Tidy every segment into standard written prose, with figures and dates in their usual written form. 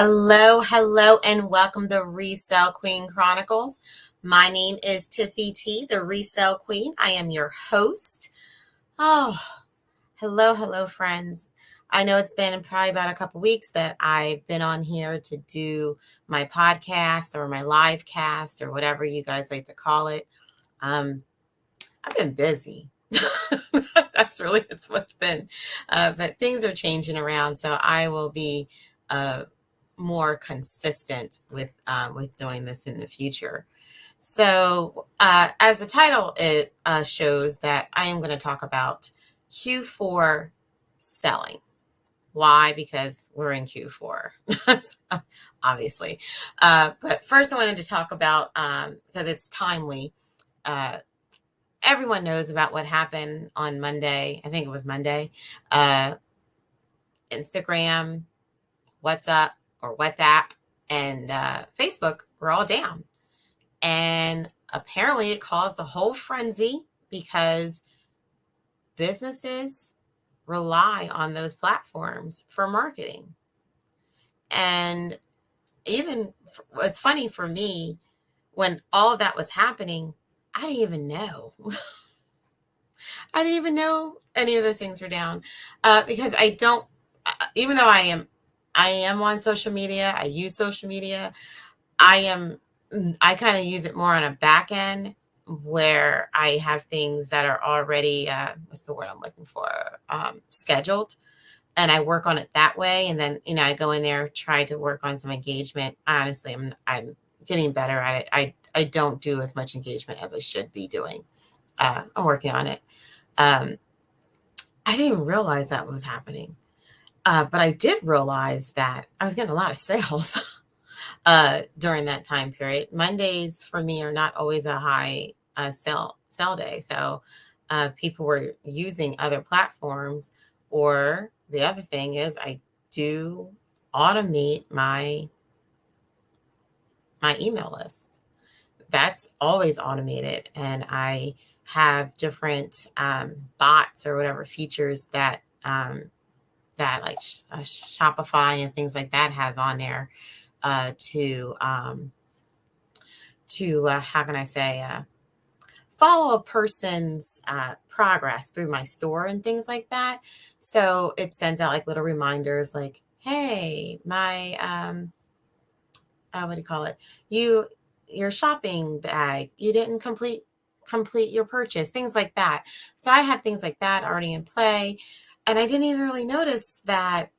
Hello, and welcome to ResellQueen Chronicles. My name is Tiffy T the ResellQueen. I am your host. Oh, hello, friends. I know it's been probably about a couple weeks that I've been on here to do my podcast or my live cast or whatever you guys like to call it. I've been busy. It's what's been. But things are changing around, so I will be more consistent with doing this in the future. So as the title it shows, that I am going to talk about Q4 selling. Why? Because we're in Q4, obviously. But first I wanted to talk about, because it's timely, everyone knows about what happened on Monday. I think it was Monday. Instagram, WhatsApp, and Facebook were all down. And apparently it caused a whole frenzy because businesses rely on those platforms for marketing. And even, it's funny for me, when all of that was happening, I didn't even know. I didn't even know any of those things were down, because I don't, even though I am on social media, I use social media, I kind of use it more on a back end where I have things that are already, what's the word I'm looking for, scheduled. And I work on it that way. And then, I go in there, try to work on some engagement. Honestly, I'm getting better at it. I don't do as much engagement as I should be doing. I'm working on it. I didn't even realize that was happening. But I did realize that I was getting a lot of sales during that time period. Mondays for me are not always a high sell day. So people were using other platforms. Or the other thing is, I do automate my email list. That's always automated. And I have different bots or whatever features that like Shopify and things like that has on there to how can I say, follow a person's progress through my store and things like that. So it sends out like little reminders like, hey, my what do you call it? Your shopping bag, you didn't complete your purchase, things like that. So I have things like that already in play. And I didn't even really notice that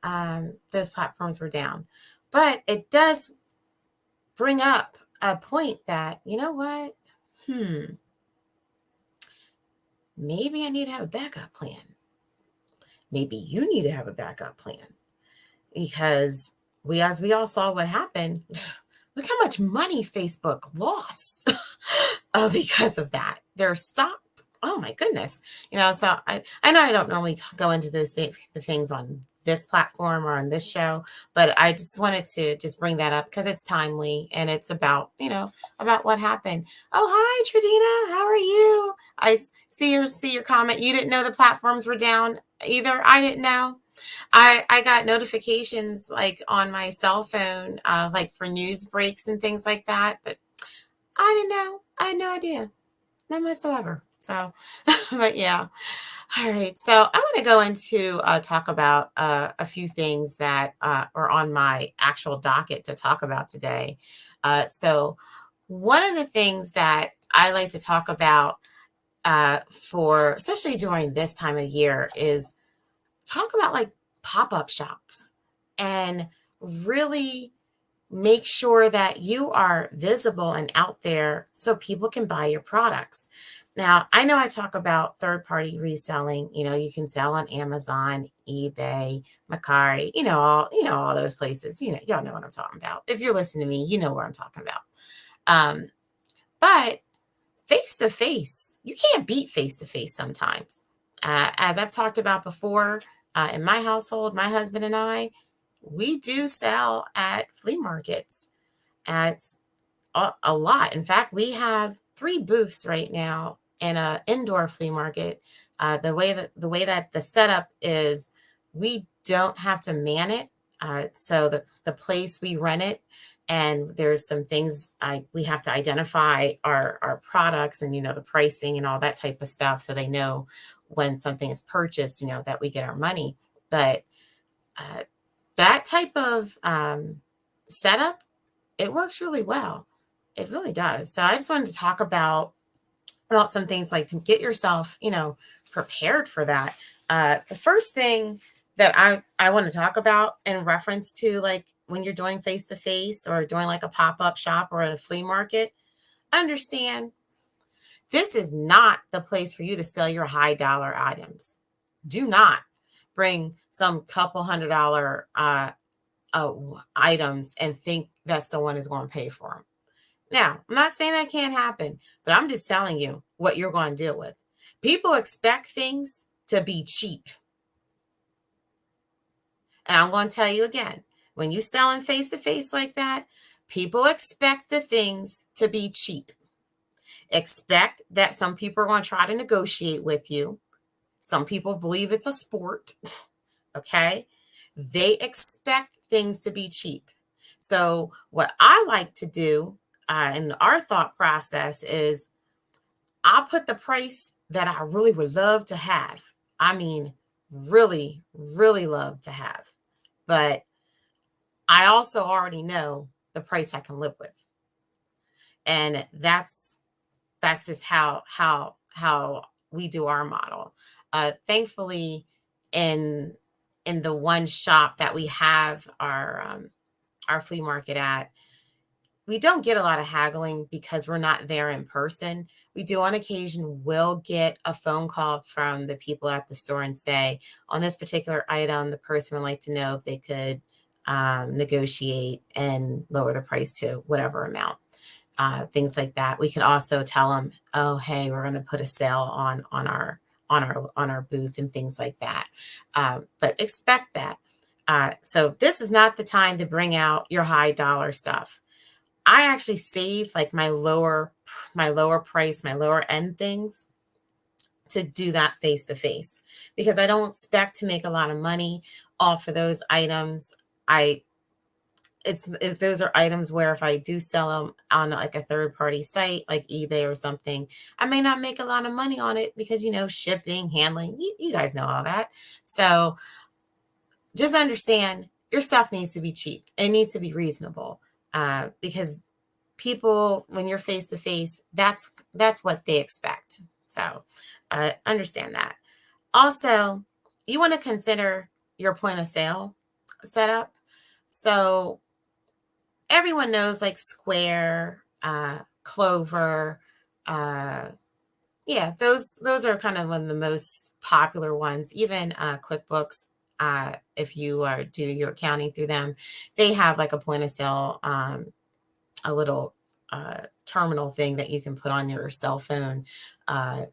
those platforms were down. But it does bring up a point that, you know what? Maybe I need to have a backup plan. Maybe you need to have a backup plan, because as we all saw what happened, look how much money Facebook lost because of that. Their stock, oh my goodness. So I know I don't normally go into the things on this platform or on this show, but I just wanted to just bring that up because it's timely and it's about, about what happened. Oh, hi, Tradina. How are you? I see your comment. You didn't know the platforms were down either. I didn't know. I got notifications like on my cell phone, like for news breaks and things like that, but I didn't know. I had no idea, none whatsoever. So, but yeah. All right. So I'm going to go into talk about a few things that are on my actual docket to talk about today. So one of the things that I like to talk about for, especially during this time of year, is talk about like pop-up shops and really make sure that you are visible and out there so people can buy your products. Now, I know I talk about third-party reselling. You can sell on Amazon, eBay, Mercari, all those places. Y'all know what I'm talking about. If you're listening to me, you know what I'm talking about. But face-to-face, you can't beat face-to-face sometimes. As I've talked about before, in my household, my husband and I, we do sell at flea markets. It's a lot. In fact, we have 3 booths right now in an indoor flea market. The way that the setup is, we don't have to man it. So the place we rent it, and there's some things we have to identify our products and, the pricing and all that type of stuff. So they know when something is purchased, that we get our money. But that type of setup, it works really well. It really does. So I just wanted to talk about some things like to get yourself, prepared for that. The first thing that I want to talk about in reference to, like, when you're doing face-to-face or doing like a pop-up shop or at a flea market, understand this is not the place for you to sell your high dollar items. Do not bring some couple $100 items and think that someone is going to pay for them. Now, I'm not saying that can't happen, but I'm just telling you what you're going to deal with. People expect things to be cheap. And I'm going to tell you again, when you're selling face-to-face like that, people expect the things to be cheap. Expect that some people are going to try to negotiate with you. Some people believe it's a sport. Okay? They expect things to be cheap. So what I like to do in our thought process is I'll put the price that I really would love to have. I mean, really, really love to have. But I also already know the price I can live with. And that's just how we do our model. Thankfully, in the one shop that we have our flea market at, we don't get a lot of haggling because we're not there in person. We do on occasion will get a phone call from the people at the store and say, on this particular item, the person would like to know if they could negotiate and lower the price to whatever amount. Things like that. We could also tell them, oh, hey, we're going to put a sale on our booth and things like that. But expect that. So this is not the time to bring out your high dollar stuff. I actually save like my lower price, my lower end things to do that face to face because I don't expect to make a lot of money off of those items. If those are items where if I do sell them on like a third party site like eBay or something, I may not make a lot of money on it because, shipping, handling, you guys know all that. So just understand your stuff needs to be cheap. It needs to be reasonable because people, when you're face to face, that's what they expect. So understand that. Also, you want to consider your point of sale setup. So everyone knows like Square, Clover, those are kind of one of the most popular ones. Even QuickBooks, if you do your accounting through them, they have like a point of sale, a little terminal thing that you can put on your cell phone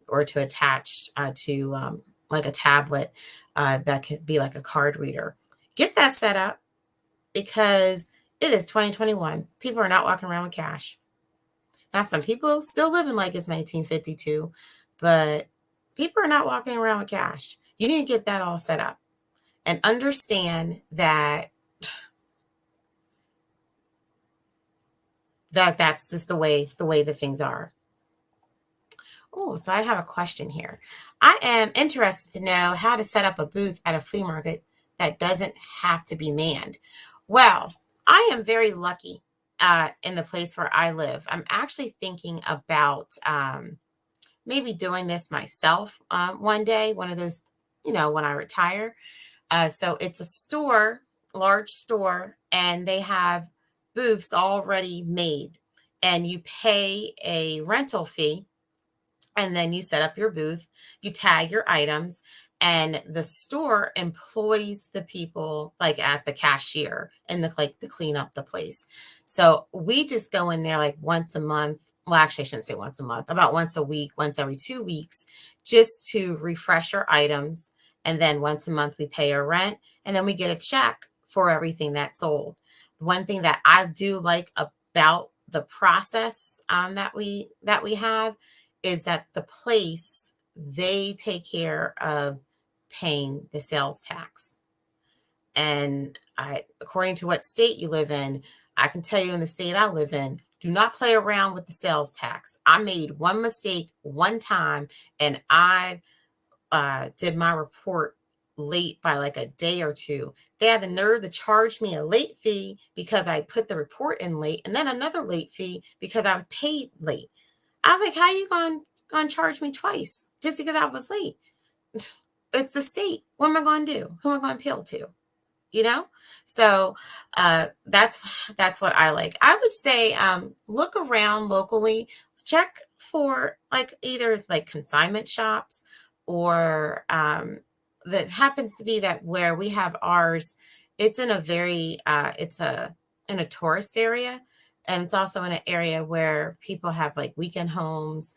or to attach to like a tablet that could be like a card reader. Get that set up because it is 2021. People are not walking around with cash. Now, some people still living like it's 1952, but people are not walking around with cash. You need to get that all set up and understand that that's just the way the things are. Oh, so I have a question here. I am interested to know how to set up a booth at a flea market that doesn't have to be manned. Well, I am very lucky in the place where I live. I'm actually thinking about maybe doing this myself one day, one of those, when I retire. So it's a store, large store, and they have booths already made. And you pay a rental fee, and then you set up your booth, you tag your items, and the store employs the people like at the cashier and to clean up the place. So we just go in there like once a month. Well, actually, I shouldn't say once a month, about once a week, once every 2 weeks, just to refresh our items. And then once a month, we pay our rent, and then we get a check for everything that's sold. One thing that I do like about the process that we have is that the place, they take care of paying the sales tax. And according to what state you live in, I can tell you in the state I live in, do not play around with the sales tax. I made one mistake one time, and I did my report late by like a day or two. They had the nerve to charge me a late fee because I put the report in late, and then another late fee because I was paid late. I was like, how you going to charge me twice just because I was late? It's the state. What am I going to do? Who am I going to appeal to? So that's what I like. I would say look around locally, check for like either like consignment shops or that happens to be that where we have ours, it's in a very in a tourist area, and it's also in an area where people have like weekend homes,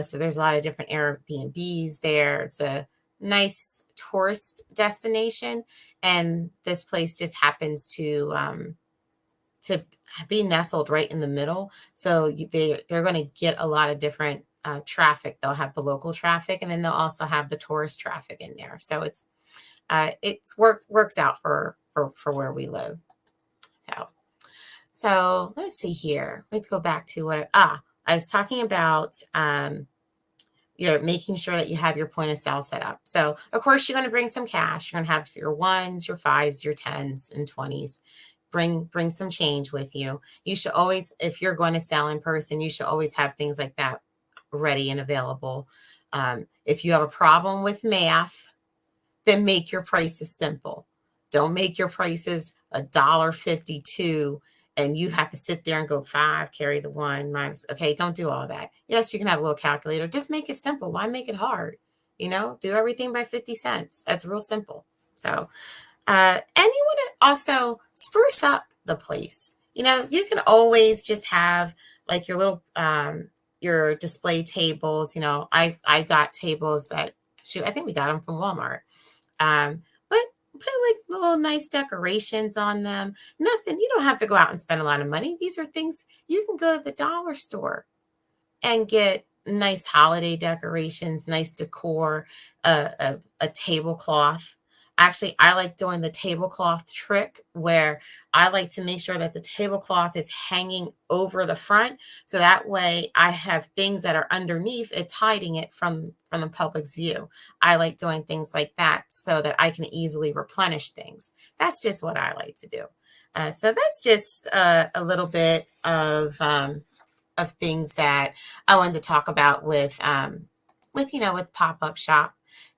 so there's a lot of different Airbnbs there. It's a nice tourist destination, and this place just happens to be nestled right in the middle. So they're going to get a lot of different traffic. They'll have the local traffic, and then they'll also have the tourist traffic in there. So it's works out for where we live. So let's see here. Let's go back to what I was talking about. You're making sure that you have your point of sale set up. So of course you're going to bring some cash. You're going to have your 1s, your 5s, your 10s and 20s. Bring some change with you. You should always, if you're going to sell in person, you should always have things like that ready and available. If you have a problem with math, then make your prices simple. Don't make your prices $1.52 and you have to sit there and go 5, carry the 1 minus. Okay, don't do all that. Yes, you can have a little calculator. Just make it simple. Why make it hard? Do everything by 50 cents. That's real simple. So, and you want to also spruce up the place. You can always just have like your little, your display tables. I got tables that, I think we got them from Walmart. But put like little nice decorations on them. Nothing, you don't have to go out and spend a lot of money. These are things you can go to the dollar store and get nice holiday decorations, nice decor, a tablecloth. Actually, I like doing the tablecloth trick where I like to make sure that the tablecloth is hanging over the front. So that way I have things that are underneath. It's hiding it from the public's view. I like doing things like that so that I can easily replenish things. That's just what I like to do. So that's just a little bit of things that I wanted to talk about with Pop-Up Shop.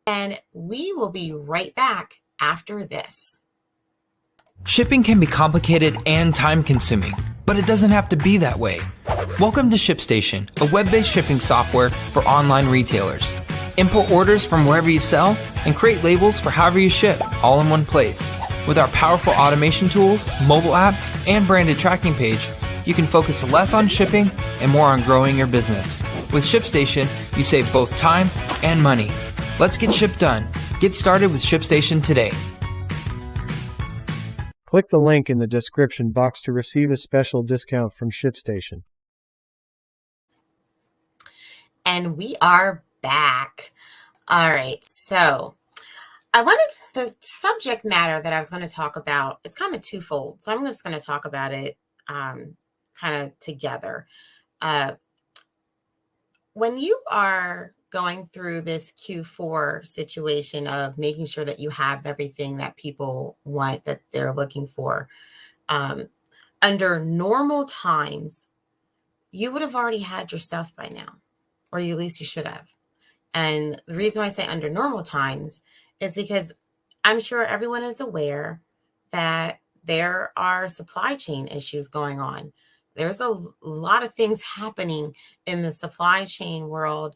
And we will be right back after this. Shipping can be complicated and time-consuming, but it doesn't have to be that way. Welcome to ShipStation, a web-based shipping software for online retailers. Import orders from wherever you sell and create labels for however you ship, all in one place. With our powerful automation tools, mobile app, and branded tracking page, you can focus less on shipping and more on growing your business. With ShipStation, you save both time and money. Let's get ship done. Get started with ShipStation today. Click the link in the description box to receive a special discount from ShipStation. And we are back. All right, so the subject matter that I was going to talk about is kind of twofold. So I'm just going to talk about it kind of together. When you are going through this Q4 situation of making sure that you have everything that people want, that they're looking for, under normal times, you would have already had your stuff by now, or at least you should have. And the reason why I say under normal times is because I'm sure everyone is aware that there are supply chain issues going on. There's a lot of things happening in the supply chain world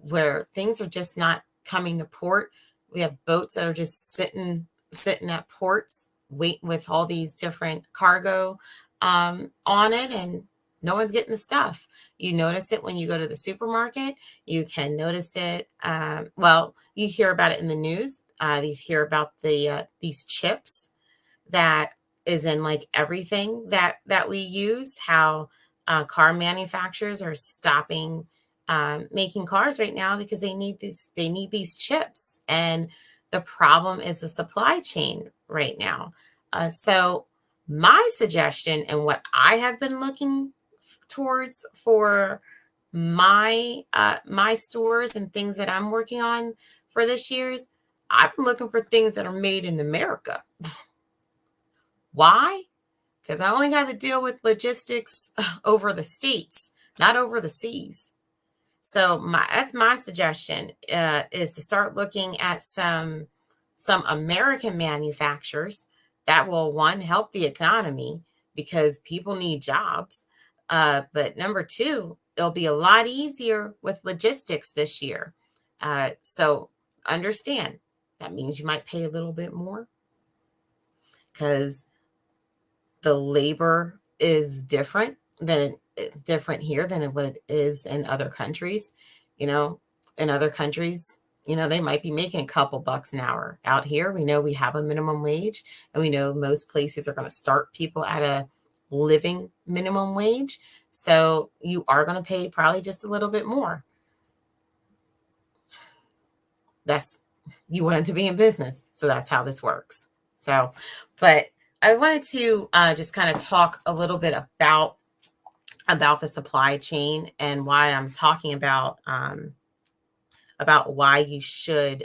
where things are just not coming to port. We have boats that are just sitting at ports, waiting with all these different cargo on it, and no one's getting the stuff. You notice it when you go to the supermarket. You can notice it. You hear about it in the news. You hear about these chips that is in like everything that we use. How car manufacturers are stopping making cars right now because they need these chips, and the problem is the supply chain right now. So my suggestion and what I have been looking towards for my stores and things that I'm working on for this year's, I'm looking for things that are made in America. Why? Because I only got to deal with logistics over the states, not over the seas. So that's my suggestion, is to start looking at some American manufacturers that will, one, help the economy because people need jobs. But number two, it'll be a lot easier with logistics this year. So understand that means you might pay a little bit more because the labor is different here than what it is in other countries. In other countries, they might be making a couple bucks an hour. Out here, we know we have a minimum wage, and we know most places are going to start people at a living minimum wage. So you are going to pay probably just a little bit more. You wanted to be in business, so that's how this works. So, but I wanted to just kind of talk a little bit about the supply chain and why I'm talking about why you should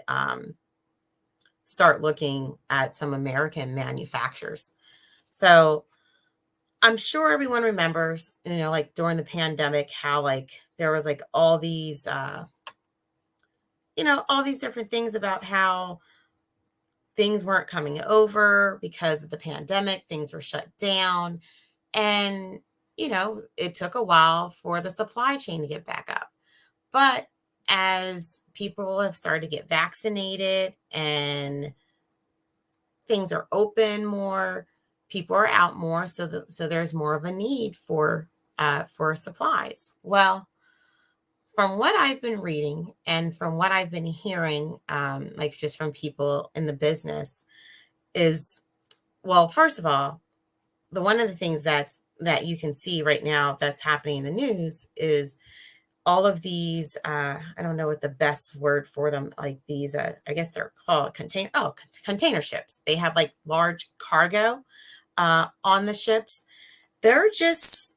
start looking at some American manufacturers. So I'm sure everyone remembers, like during the pandemic, how like there was like all these, all these different things about how things weren't coming over because of the pandemic, things were shut down. And, it took a while for the supply chain to get back up. But as people have started to get vaccinated and things are open more, people are out more, so there's more of a need for supplies. Well, from what I've been reading and from what I've been hearing, like just from people in the business, is, well, first of all, one of the things that you can see right now that's happening in the news is all of these, I don't know what the best word for them, like these, I guess they're called container ships. They have like large cargo on the ships. They're just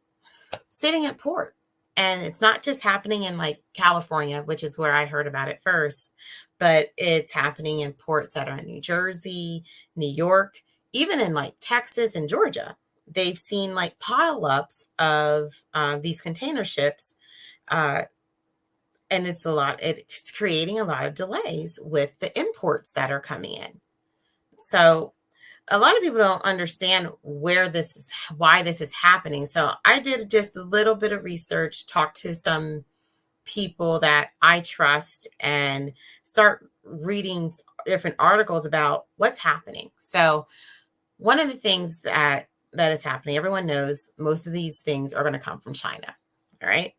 sitting at port. And it's not just happening in like California, which is where I heard about it first, but it's happening in ports that are in New Jersey, New York, even in like Texas and Georgia. They've seen like pileups of these container ships. And it's creating a lot of delays with the imports that are coming in. So a lot of people don't understand why this is happening. So I did just a little bit of research, talked to some people that I trust, and start reading different articles about what's happening. So one of the things that is happening, everyone knows most of these things are going to come from China. All right.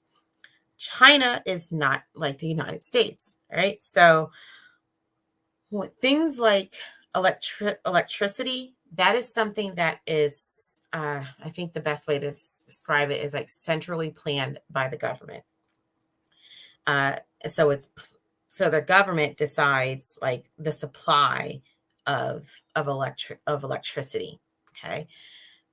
China is not like the United States. All right. So things like electricity, that is something that is, I think the best way to describe it is like centrally planned by the government. So the government decides like the supply of electricity. Okay.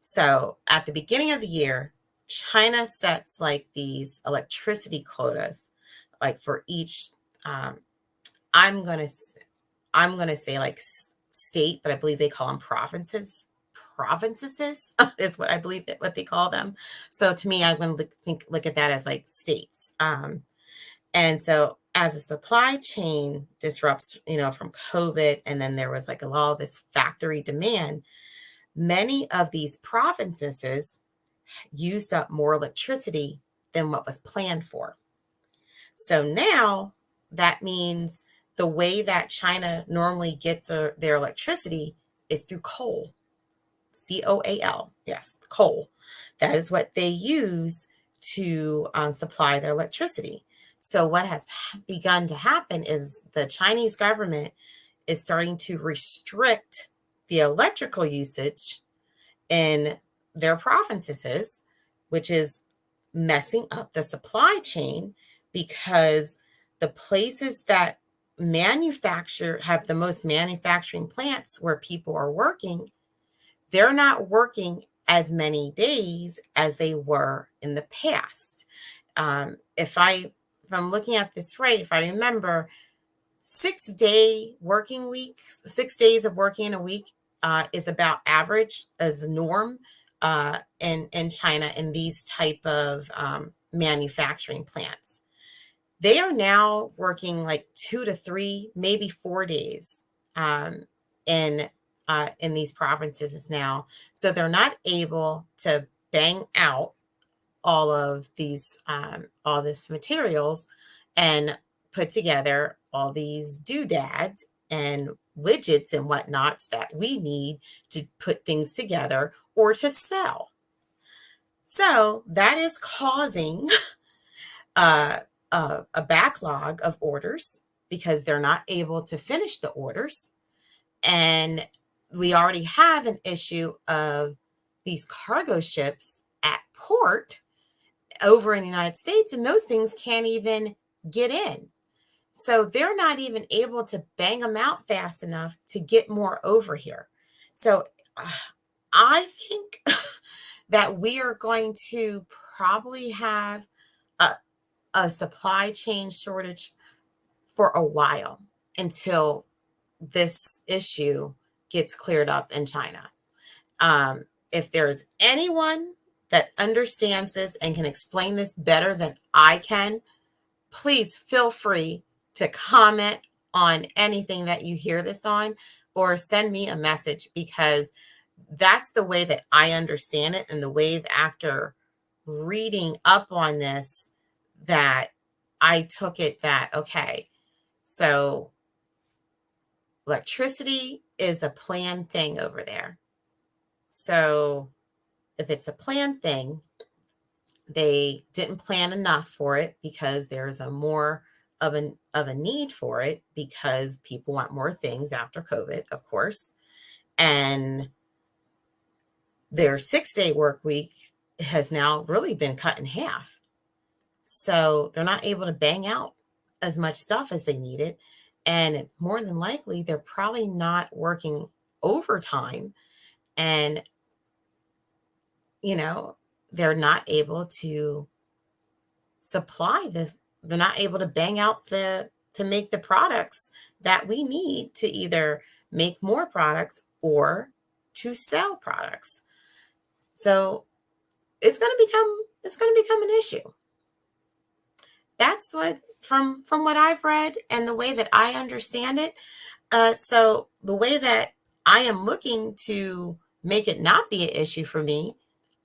So at the beginning of the year, China sets like these electricity quotas, like for each, I'm going to say like state, but I believe they call them provinces is what I believe what they call them. So to me, I'm going to look at that as like states. And so as a supply chain disrupts, from COVID, and then there was like all this factory demand, many of these provinces used up more electricity than what was planned for. So now that means the way that China normally gets their electricity is through coal. COAL. Yes, coal. That is what they use to supply their electricity. So what has begun to happen is the Chinese government is starting to restrict the electrical usage in their provinces, which is messing up the supply chain, because the places that have the most manufacturing plants where people are working, they're not working as many days as they were in the past. If I'm looking at this right, if I remember, 6 day working weeks, 6 days of working in a week is about average as a norm in China in these type of manufacturing plants. They are now working like 2 to 3, maybe 4 days in these provinces now. So they're not able to bang out all this materials and put together all these doodads and widgets and whatnots that we need to put things together or to sell. So that is causing a backlog of orders because they're not able to finish the orders. And we already have an issue of these cargo ships at port over in the United States, and those things can't even get in. So they're not even able to bang them out fast enough to get more over here. So I think that we are going to probably have a supply chain shortage for a while until this issue gets cleared up in China. If there's anyone that understands this and can explain this better than I can, please feel free to comment on anything that you hear this on or send me a message, because that's the way that I understand it, and the way after reading up on this that I took it that, okay, so electricity is a planned thing over there. So if it's a planned thing, they didn't plan enough for it because there's a more of a need for it because people want more things after COVID, of course. And their 6 day work week has now really been cut in half. So they're not able to bang out as much stuff as they needed. And it's more than likely they're probably not working overtime. And, they're not able to supply this. They're not able to bang out to make the products that we need to either make more products or to sell products. So it's going to become an issue. That's what from what I've read and the way that I understand it. So the way that I am looking to make it not be an issue for me,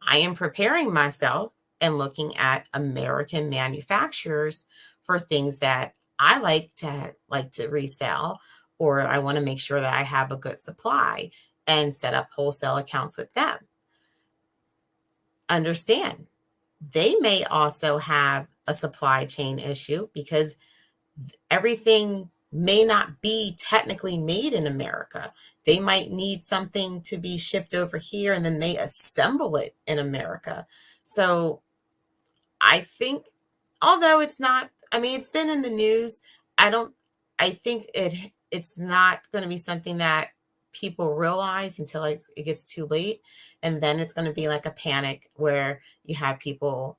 I am preparing myself and looking at American manufacturers for things that I like to resell, or I want to make sure that I have a good supply and set up wholesale accounts with them. Understand, they may also have a supply chain issue because everything may not be technically made in America. They might need something to be shipped over here and then they assemble it in America. So I think, although it's not, it's been in the news, I think it's not going to be something that people realize until it gets too late. And then it's going to be like a panic where you have people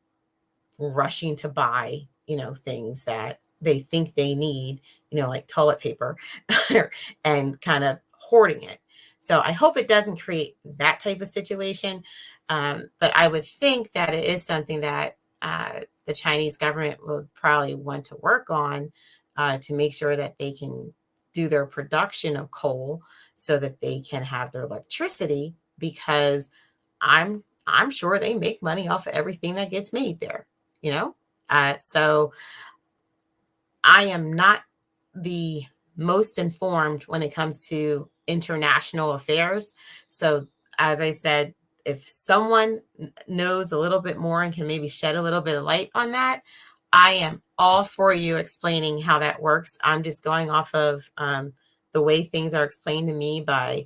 rushing to buy, things that they think they need, like toilet paper and kind of hoarding it. So I hope it doesn't create that type of situation. But I would think that it is something that the Chinese government will probably want to work on to make sure that they can do their production of coal so that they can have their electricity, because I'm sure they make money off of everything that gets made there, so I am not the most informed when it comes to international affairs. So as I said, if someone knows a little bit more and can maybe shed a little bit of light on that, I am all for you explaining how that works. I'm just going off of the way things are explained to me by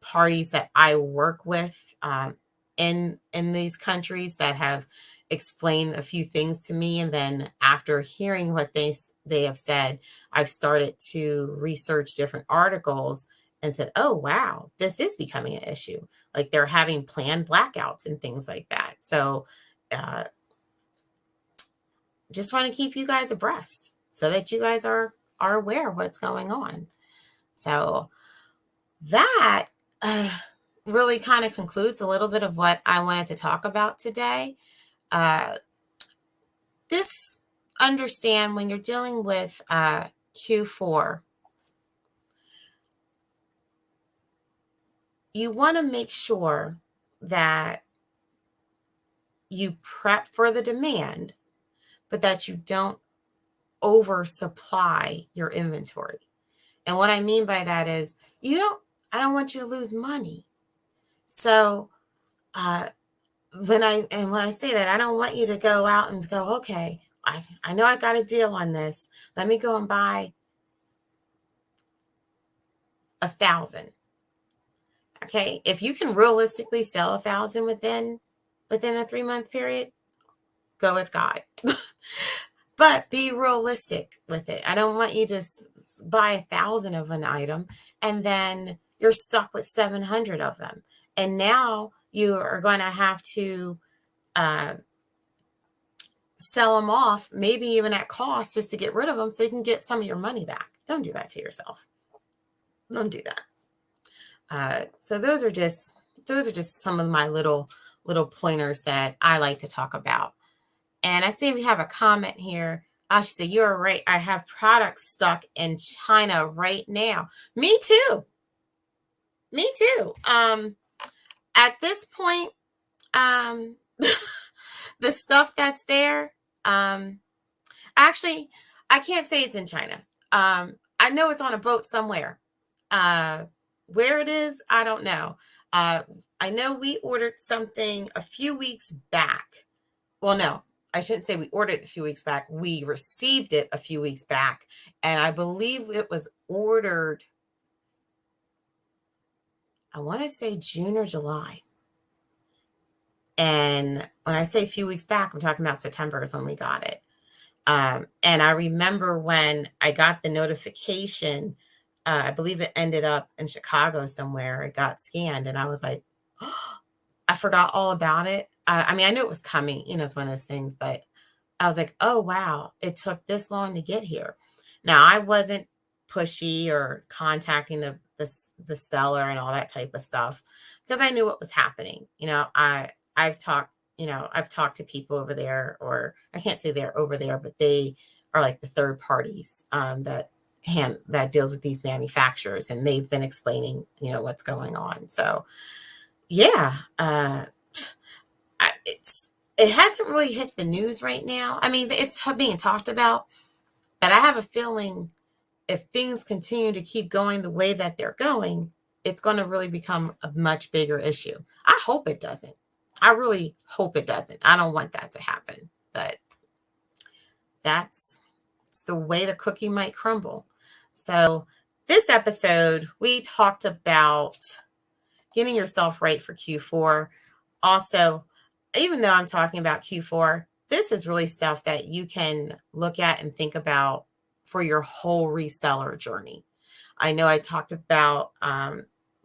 parties that I work with in these countries that have explain a few things to me. And then after hearing what they have said, I've started to research different articles and said, oh, wow, this is becoming an issue. Like they're having planned blackouts and things like that. So just want to keep you guys abreast so that you guys are aware of what's going on. So that really kind of concludes a little bit of what I wanted to talk about today. This understand when you're dealing with Q4, you want to make sure that you prep for the demand, but that you don't oversupply your inventory. And what I mean by that is I don't want you to lose money. So when I say that, I don't want you to go out and go, okay, I know I got a deal on this. Let me go and buy 1,000. Okay. If you can realistically sell 1,000 within a 3-month period, go with God. But be realistic with it. I don't want you to buy 1,000 of an item and then you're stuck with 700 of them. And now you are going to have to sell them off, maybe even at cost, just to get rid of them so you can get some of your money back. Don't do that to yourself. Don't do that. So those are just some of my little pointers that I like to talk about. And I see we have a comment here. I should say, you're right. I have products stuck in China right now. Me too. Me too. At this point, the stuff that's there, actually, I can't say it's in China. I know it's on a boat somewhere. Where it is, I don't know. I know we ordered something a few weeks back. Well, no, I shouldn't say we ordered it a few weeks back. We received it a few weeks back. And I believe it was ordered, I want to say June or July. And when I say a few weeks back, I'm talking about September is when we got it. And I remember when I got the notification, I believe it ended up in Chicago somewhere. It got scanned and I was like, oh, I forgot all about it. I mean, I knew it was coming, it's one of those things, but I was like, oh, wow, it took this long to get here. Now, I wasn't pushy or contacting the seller and all that type of stuff because I knew what was happening. I've talked to people over there, or I can't say they're over there, but they are like the third parties that deals with these manufacturers, and they've been explaining, what's going on. So, yeah, it hasn't really hit the news right now. I mean, it's being talked about, but I have a feeling if things continue to keep going the way that they're going, it's going to really become a much bigger issue. I hope it doesn't. I really hope it doesn't. I don't want that to happen, but it's the way the cookie might crumble. So this episode, we talked about getting yourself right for Q4. Also, even though I'm talking about Q4, this is really stuff that you can look at and think about for your whole reseller journey. I know I talked about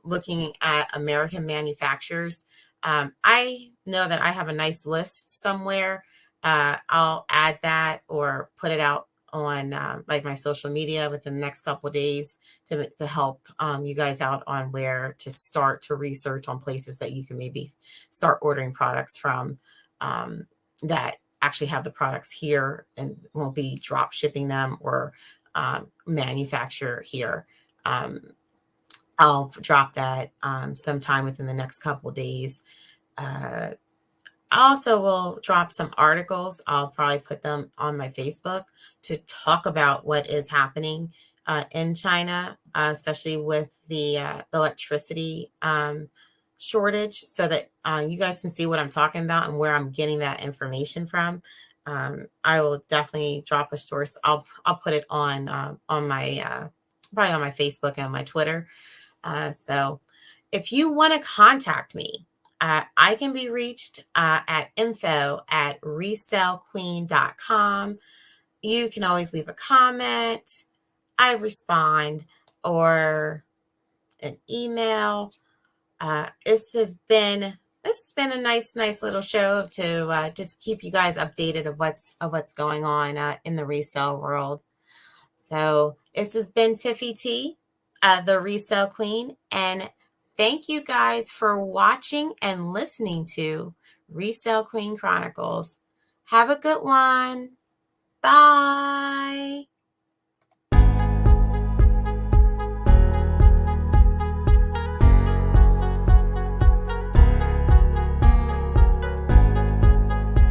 looking at American manufacturers. I know that I have a nice list somewhere. I'll add that or put it out on like my social media within the next couple of days to help you guys out on where to start to research on places that you can maybe start ordering products from that actually have the products here and won't be drop shipping them or manufacture here. I'll drop that sometime within the next couple of days. I also will drop some articles. I'll probably put them on my Facebook to talk about what is happening in China, especially with the electricity shortage, so that you guys can see what I'm talking about and where I'm getting that information from. I will definitely drop a source. I'll put it on my probably on my Facebook and my Twitter. So if you want to contact me, I can be reached at info@resellqueen.com. You can always leave a comment. I respond, or an email. This has been a nice little show to just keep you guys updated of what's going on in the resale world. So this has been Tiffy T, the Resell Queen, and thank you guys for watching and listening to ResellQueen Chronicles. Have a good one. Bye.